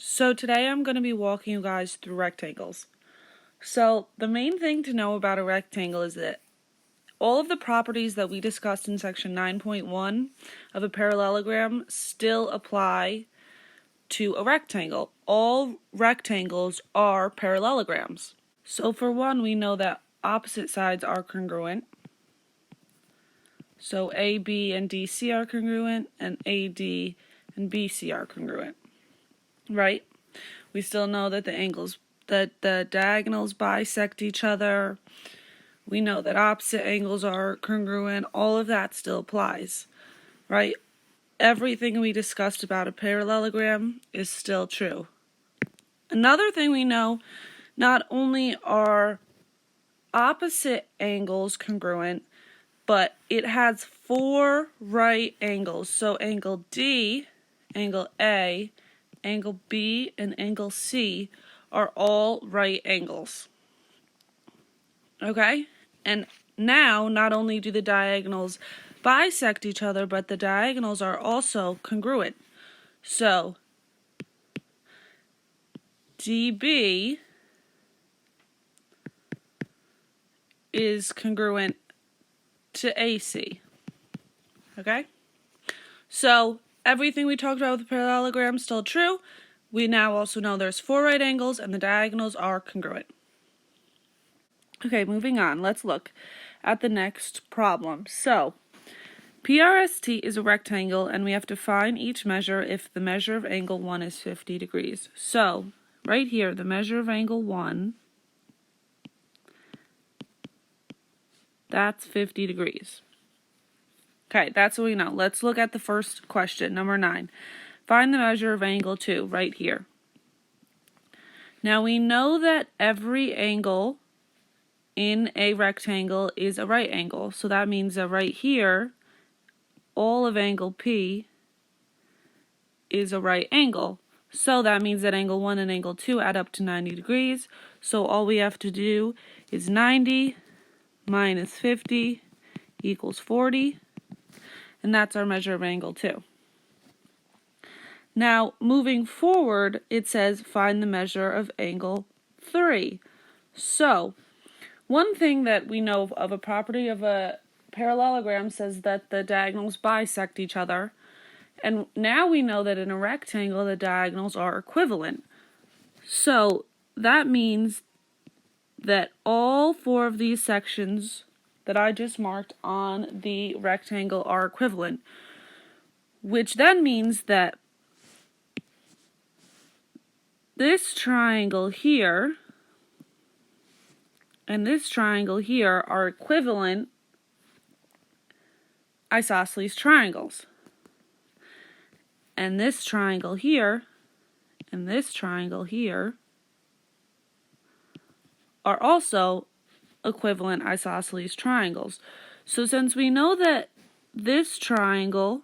So today I'm going to be walking you guys through rectangles. So the main thing to know about a rectangle is that all of the properties that we discussed in section 9.1 of a parallelogram still apply to a rectangle. All rectangles are parallelograms. So for one, we know that opposite sides are congruent. So AB and DC are congruent, and AD and BC are congruent, right? We still know that the diagonals bisect each other. We know that opposite angles are congruent. All of that still applies, right? Everything we discussed about a parallelogram is still true. Another thing we know, not only are opposite angles congruent, but it has four right angles. So angle D, angle A, angle B, and angle C are all right angles. Okay? And now, not only do the diagonals bisect each other, but the diagonals are also congruent. So, DB is congruent to AC. Okay? So, everything we talked about with the parallelogram is still true. We now also know there's four right angles and the diagonals are congruent. Okay, moving on. Let's look at the next problem. So, PRST is a rectangle, and we have to find each measure if the measure of angle 1 is 50 degrees. So, right here, the measure of angle 1, that's 50 degrees. Okay, that's what we know. Let's look at the first question, number 9. Find the measure of angle 2, right here. Now, we know that every angle in a rectangle is a right angle. So that means that right here, all of angle P is a right angle. So that means that angle 1 and angle 2 add up to 90 degrees. So all we have to do is 90 minus 50 equals 40. And that's our measure of angle 2. Now, moving forward, it says find the measure of angle 3. So, one thing that we know of a property of a parallelogram says that the diagonals bisect each other. And now we know that in a rectangle, the diagonals are equivalent. So that means that all four of these sections that I just marked on the rectangle are equivalent, which then means that this triangle here and this triangle here are equivalent isosceles triangles. And this triangle here and this triangle here are also equivalent isosceles triangles. So since we know that this triangle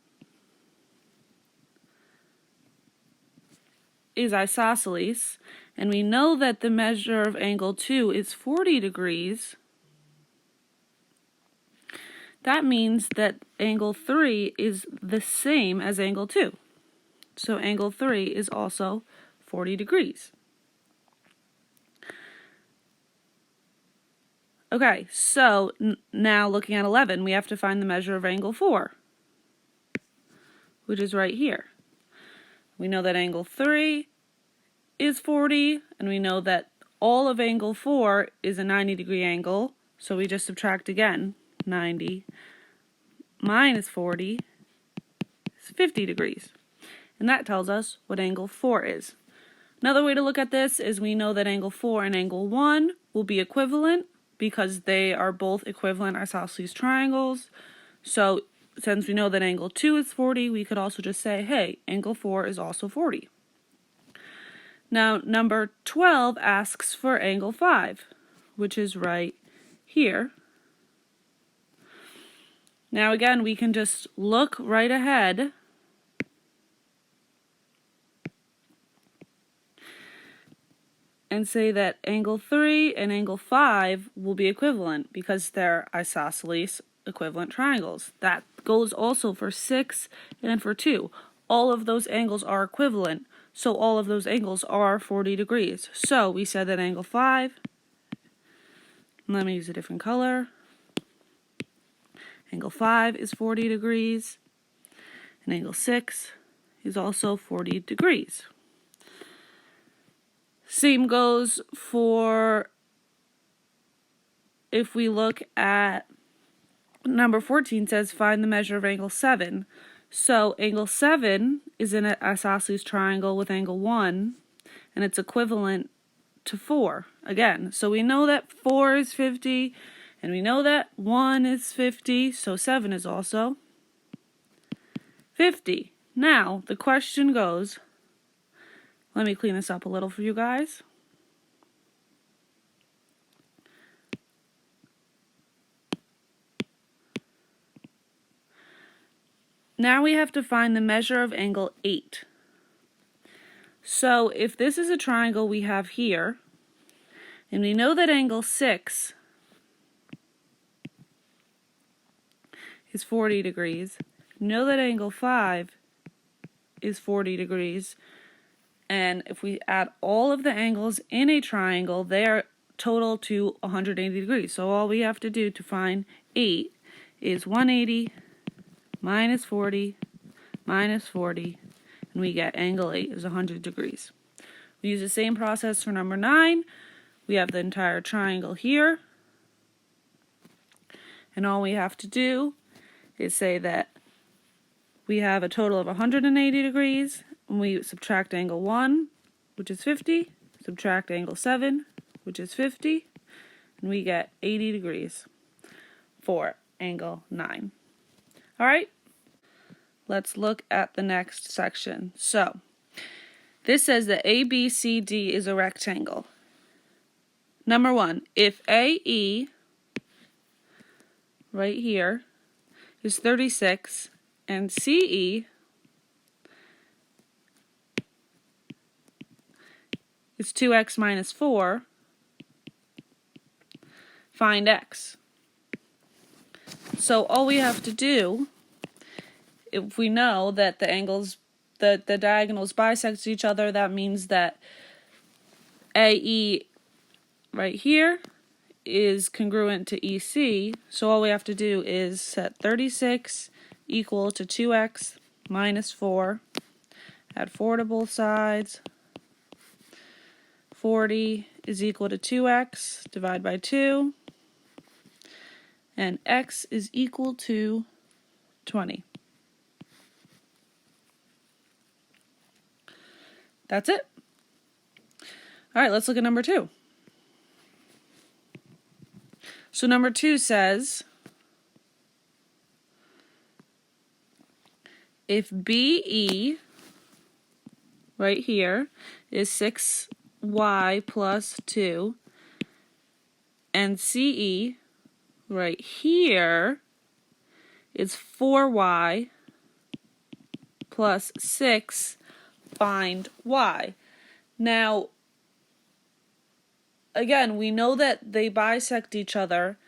is isosceles, and we know that the measure of angle 2 is 40 degrees, that means that angle 3 is the same as angle 2. So angle 3 is also 40 degrees. Okay, so now looking at 11, we have to find the measure of angle 4, which is right here. We know that angle 3 is 40, and we know that all of angle 4 is a 90-degree angle, so we just subtract again. 90 minus 40 is 50 degrees. And that tells us what angle 4 is. Another way to look at this is we know that angle 4 and angle 1 will be equivalent because they are both equivalent isosceles triangles. So since we know that angle 2 is 40, we could also just say, hey, angle 4 is also 40. Now, number 12 asks for angle 5, which is right here. Now, again, we can just look right ahead and say that angle 3 and angle 5 will be equivalent because they're isosceles equivalent triangles. That goes also for 6 and for 2. All of those angles are equivalent. So all of those angles are 40 degrees. So we said that angle 5, let me use a different color. Angle 5 is 40 degrees, and angle 6 is also 40 degrees. Same goes for if we look at number 14 says find the measure of angle 7. So angle 7 is in an isosceles triangle with angle 1, and it's equivalent to 4 again. So we know that 4 is 50, and we know that 1 is 50, so 7 is also 50. Now, the question goes, let me clean this up a little for you guys. Now we have to find the measure of angle 8. So if this is a triangle we have here, and we know that angle 6 is 40 degrees, we know that angle 5 is 40 degrees, and if we add all of the angles in a triangle, they are total to 180 degrees. So all we have to do to find 8 is 180 minus 40 minus 40, and we get angle 8 is 100 degrees. We use the same process for number 9. We have the entire triangle here, and all we have to do is say that we have a total of 180 degrees, and we subtract angle 1, which is 50, subtract angle 7, which is 50, and we get 80 degrees for angle 9. All right, let's look at the next section. So, this says that ABCD is a rectangle. Number 1, if AE, right here, is 36, and CE is 2x minus 4, find x. So all we have to do, if we know that the diagonals bisect each other, that means that AE right here is congruent to EC. So all we have to do is set 36 equal to 2x minus 4. Add 4 to both sides. 40 is equal to 2x, divide by 2. And x is equal to 20. That's it. All right, let's look at number 2. So number 2 says, if BE, right here, is 6y plus 2, and CE, right here, is 4y plus 6, find y. Now, again, we know that they bisect each other,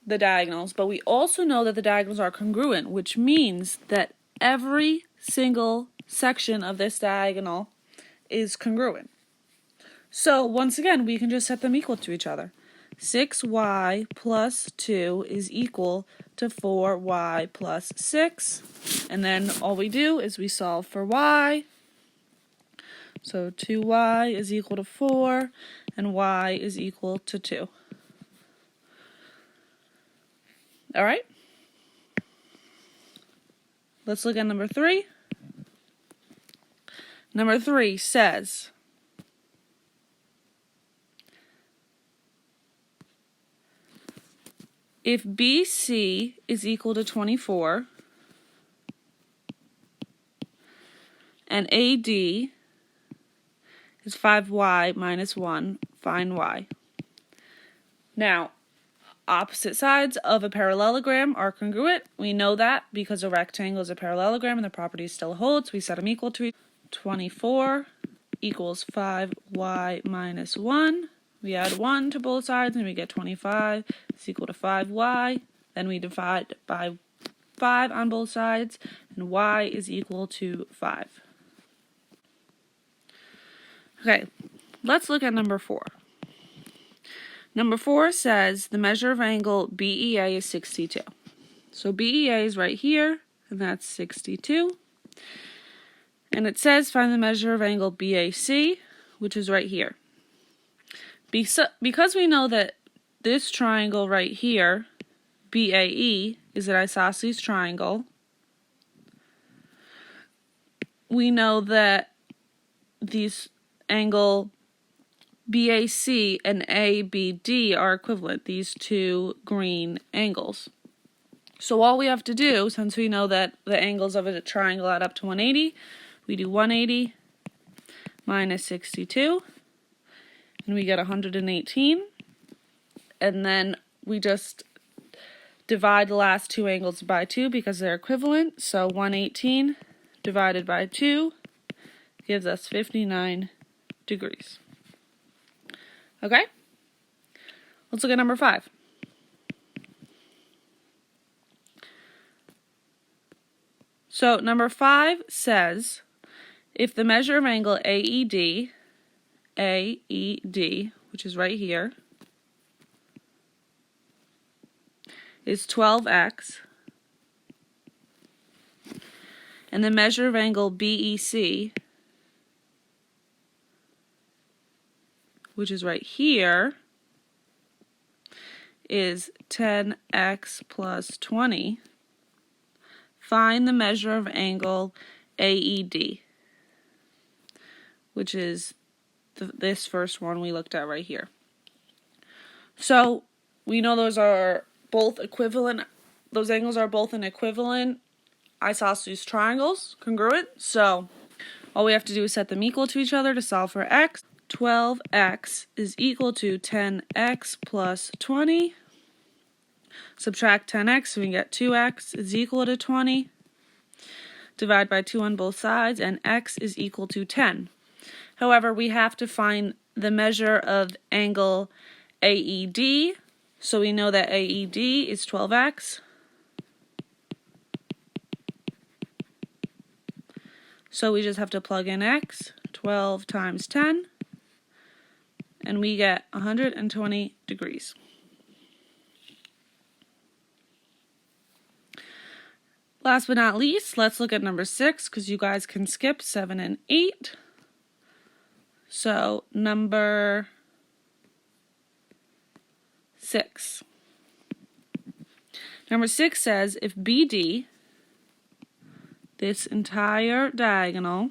the diagonals, but we also know that the diagonals are congruent, which means that every single section of this diagonal is congruent. So, once again, we can just set them equal to each other. 6y plus 2 is equal to 4y plus 6. And then all we do is we solve for y. So 2y is equal to 4, and y is equal to 2. All right? Let's look at number 3. Number 3 says, if BC is equal to 24, and AD is 5y minus 1, find y. Now, opposite sides of a parallelogram are congruent. We know that because a rectangle is a parallelogram and the property still holds. We set them equal to 24 equals 5y minus 1. We add 1 to both sides and we get 25 is equal to 5y. Then we divide by 5 on both sides, and y is equal to 5. Okay, let's look at number 4. Number 4 says the measure of angle BEA is 62. So BEA is right here, and that's 62. And it says find the measure of angle BAC, which is right here. Because we know that this triangle right here, BAE, is an isosceles triangle, we know that these angle BAC and ABD are equivalent, these two green angles. So all we have to do, since we know that the angles of a triangle add up to 180, we do 180 minus 62, and we get 118. And then we just divide the last two angles by 2 because they're equivalent. So 118 divided by 2 gives us 59 degrees. Okay? Let's look at number 5. So number 5 says if the measure of angle AED, which is right here, is 12x, and the measure of angle BEC, which is right here, is 10x plus 20, find the measure of angle AED, which is this first one we looked at right here. So we know those are both equivalent, those angles are both an equivalent isosceles triangles, congruent. So all we have to do is set them equal to each other to solve for x. 12x is equal to 10x plus 20. Subtract 10x, so we get 2x is equal to 20. Divide by 2 on both sides, and x is equal to 10. However, we have to find the measure of angle AED, so we know that AED is 12x. So we just have to plug in x, 12 times 10, and we get 120 degrees. Last but not least, let's look at number 6, because you guys can skip 7 and 8. So number 6. Number 6 says if BD, this entire diagonal,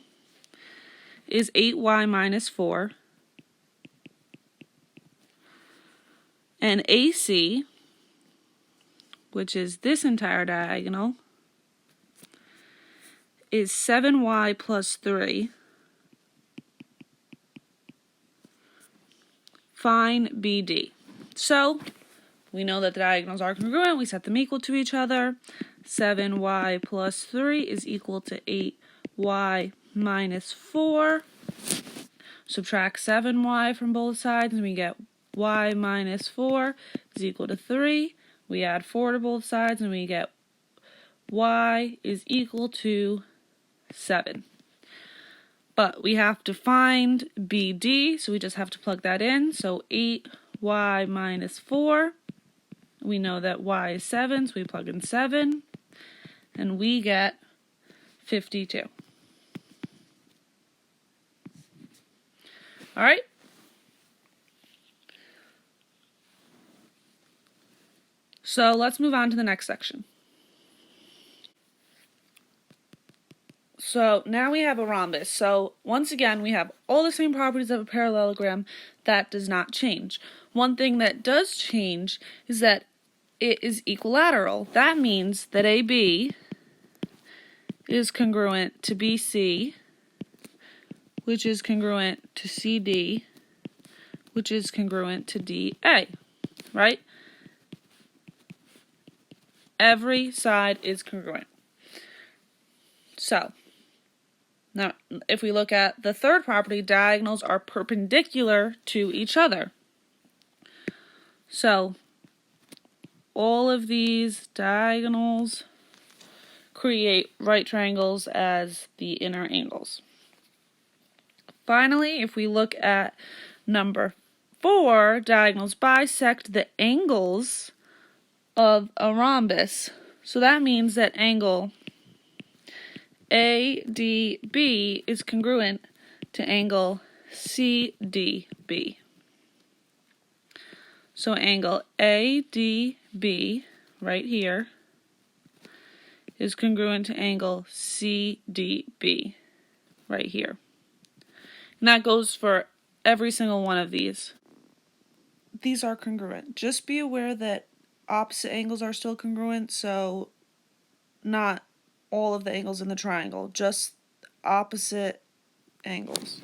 is 8y minus 4, and AC, which is this entire diagonal, is 7y plus 3, find BD. So we know that the diagonals are congruent. We set them equal to each other. 7y plus 3 is equal to 8y minus 4. Subtract 7y from both sides, and we get y minus 4 is equal to 3. We add 4 to both sides, and we get y is equal to 7. But we have to find BD, so we just have to plug that in. So 8y minus 4. We know that y is 7, so we plug in 7. And we get 52. All right? So let's move on to the next section. So now we have a rhombus. So once again, we have all the same properties of a parallelogram. That does not change. One thing that does change is that it is equilateral. That means that AB is congruent to BC, which is congruent to CD, which is congruent to DA, right? Every side is congruent. So now, if we look at the third property, diagonals are perpendicular to each other. So all of these diagonals create right triangles as the inner angles. Finally, if we look at number 4, diagonals bisect the angles of a rhombus. So that means that angle ADB is congruent to angle CDB. So angle ADB right here is congruent to angle CDB right here. And that goes for every single one of these. These are congruent. Just be aware that opposite angles are still congruent, so not all of the angles in the triangle, just opposite angles.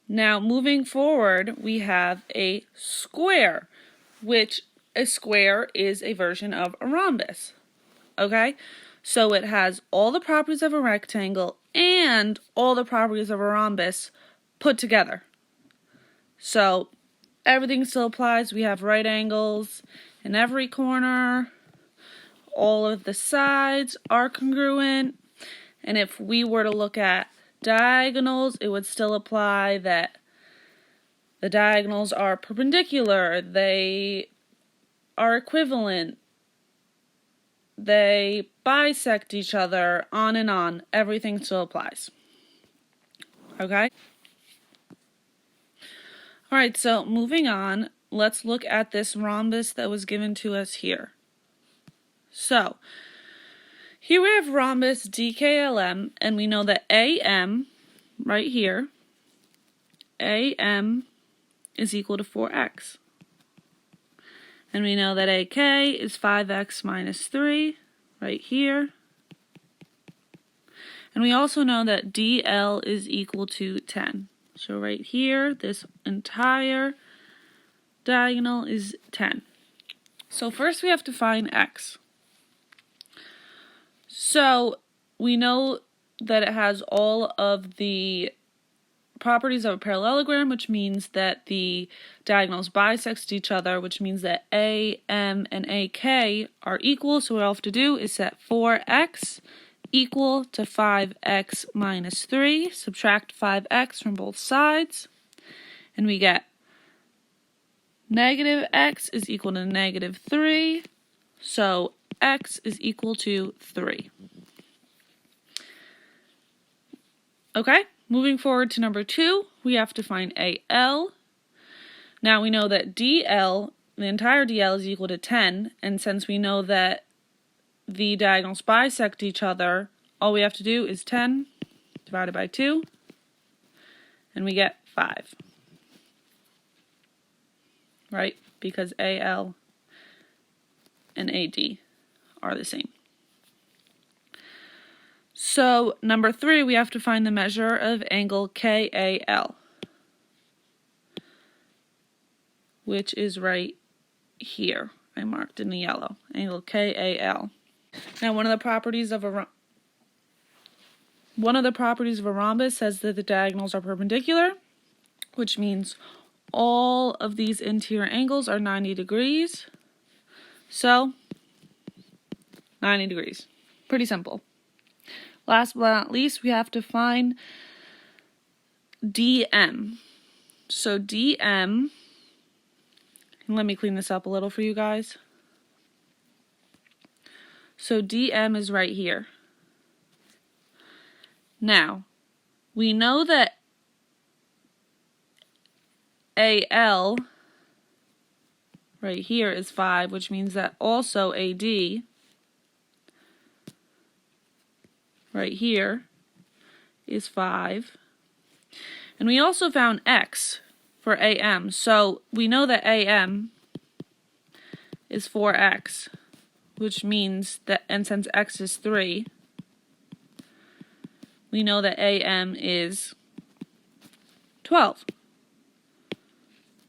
Now, moving forward, we have a square, which a square is a version of a rhombus. Okay? So it has all the properties of a rectangle and all the properties of a rhombus put together. So everything still applies. We have right angles in every corner. All of the sides are congruent. And if we were to look at diagonals, it would still apply that the diagonals are perpendicular, they are equivalent, they bisect each other, on and on. Everything still applies. Okay? Alright, so moving on, let's look at this rhombus that was given to us here. So, here we have rhombus DKLM, and we know that AM, right here, AM is equal to 4x. And we know that AK is 5x minus 3, right here. And we also know that DL is equal to 10. So right here, this entire diagonal is 10. So first we have to find x. So we know that it has all of the properties of a parallelogram, which means that the diagonals bisect each other, which means that AM and AK are equal. So what I'll have to do is set 4x equal to 5x minus 3, subtract 5x from both sides, and we get negative x is equal to negative 3, so x is equal to 3. Okay, moving forward to number 2, we have to find AL. Now we know that DL, the entire DL is equal to 10, and since we know that the diagonals bisect each other, all we have to do is 10 divided by 2, and we get 5. Right? Because AL and AD are the same. So, number 3, we have to find the measure of angle KAL, which is right here. I marked in the yellow. Angle KAL. Now, one of the properties of a rhombus says that the diagonals are perpendicular, which means all of these interior angles are 90 degrees. So, 90 degrees. Pretty simple. Last but not least, we have to find DM. So DM, and let me clean this up a little for you guys. So DM is right here. Now, we know that AL right here is 5, which means that also AD right here is 5. And we also found X for AM. So we know that AM is 4X, which means that, and since X is 3, we know that AM is 12.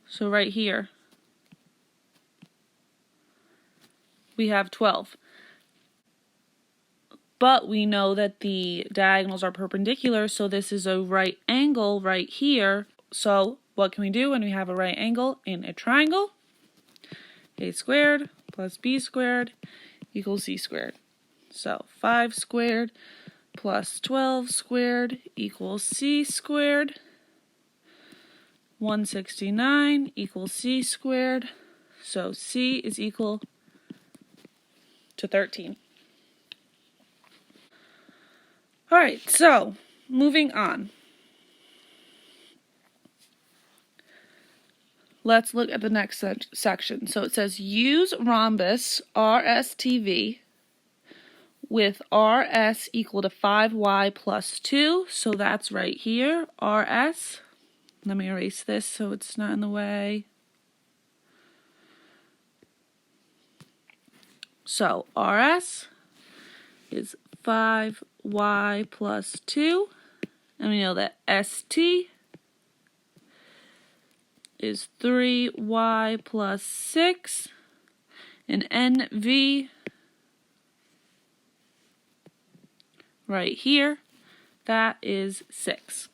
So right here, we have 12. But we know that the diagonals are perpendicular, so this is a right angle right here. So what can we do when we have a right angle in a triangle? A squared plus b squared equals c squared. So 5 squared plus 12 squared equals c squared. 169 equals c squared. So c is equal to 13. All right, so moving on. Let's look at the next section. So it says use rhombus RSTV with RS equal to 5y plus 2. So that's right here, RS. Let me erase this so it's not in the way. So RS is 5y plus 2. And we know that ST is 3y plus 6. And NV, right here, that is 6.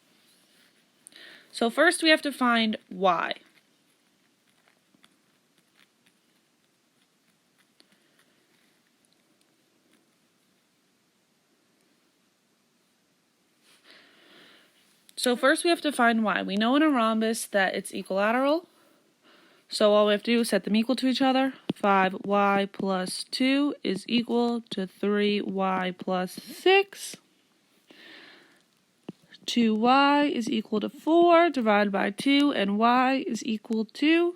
So first we have to find y. So first we have to find y. We know in a rhombus that it's equilateral. So all we have to do is set them equal to each other. 5y plus 2 is equal to 3y plus 6. 2y is equal to 4 divided by 2, and y is equal to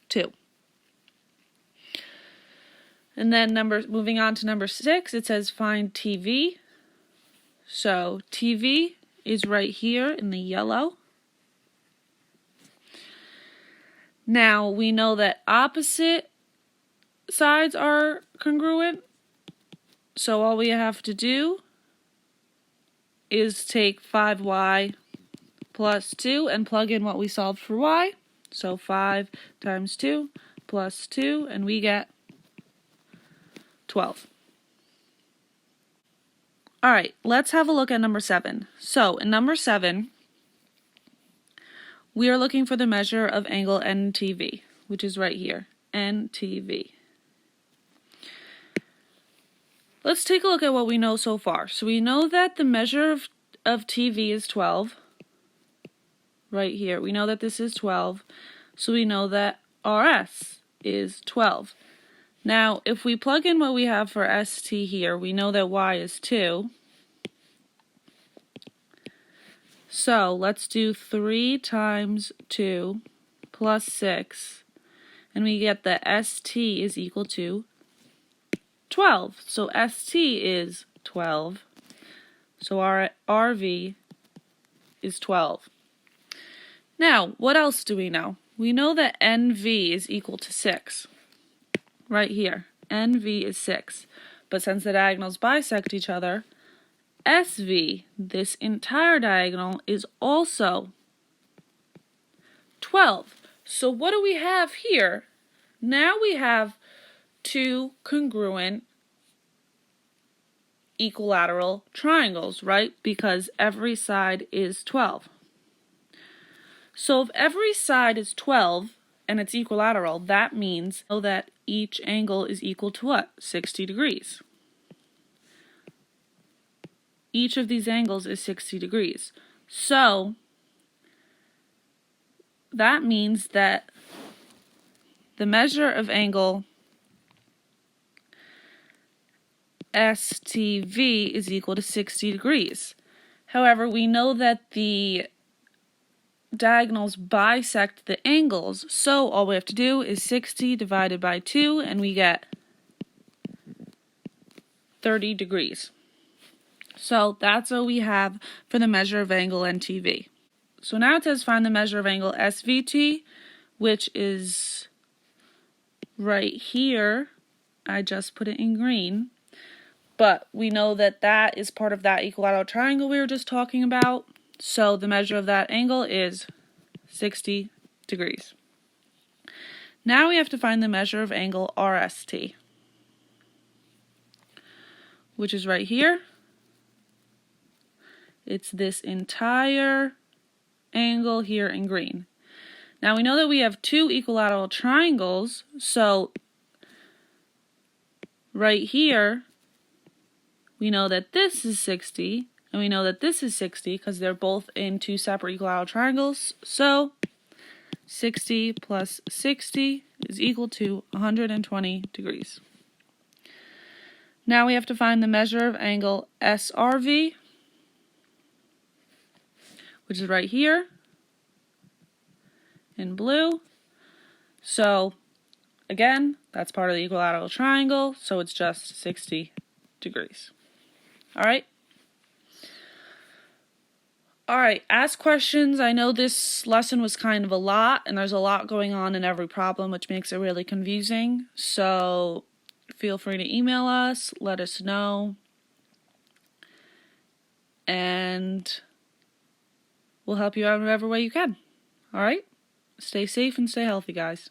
2. And then moving on to number 6, it says find TV. So TV is right here in the yellow. Now we know that opposite sides are congruent. So all we have to do is take 5y plus 2 and plug in what we solved for y. So 5 times 2 plus 2, and we get 12. All right, let's have a look at number 7. So in number 7, we are looking for the measure of angle NTV, which is right here, NTV. Let's take a look at what we know so far. So we know that the measure of TV is 12, right here. We know that this is 12, so we know that RS is 12. Now, if we plug in what we have for ST here, we know that Y is 2. So let's do 3 times 2 plus 6, and we get that ST is equal to 12. So ST is 12. So our RV is 12. Now, what else do we know? We know that NV is equal to 6. Right here, NV is 6. But since the diagonals bisect each other, SV, this entire diagonal, is also 12. So what do we have here? Now we have two congruent equilateral triangles, right? Because every side is 12. So if every side is 12 and it's equilateral, that means that each angle is equal to what? 60 degrees. Each of these angles is 60 degrees. So that means that the measure of angle STV is equal to 60 degrees. However, we know that the diagonals bisect the angles, so all we have to do is 60 divided by 2, and we get 30 degrees. So that's what we have for the measure of angle NTV. So now it says find the measure of angle SVT, which is right here. I just put it in green. But we know that that is part of that equilateral triangle we were just talking about. So the measure of that angle is 60 degrees. Now we have to find the measure of angle RST, which is right here. It's this entire angle here in green. Now we know that we have two equilateral triangles, so right here we know that this is 60, and we know that this is 60 because they're both in two separate equilateral triangles. So 60 plus 60 is equal to 120 degrees. Now we have to find the measure of angle SRV, which is right here in blue. So again, that's part of the equilateral triangle, so it's just 60 degrees. All right? All right, ask questions. I know this lesson was kind of a lot, and there's a lot going on in every problem, which makes it really confusing. So feel free to email us, let us know, and we'll help you out in whatever way you can. All right? Stay safe and stay healthy, guys.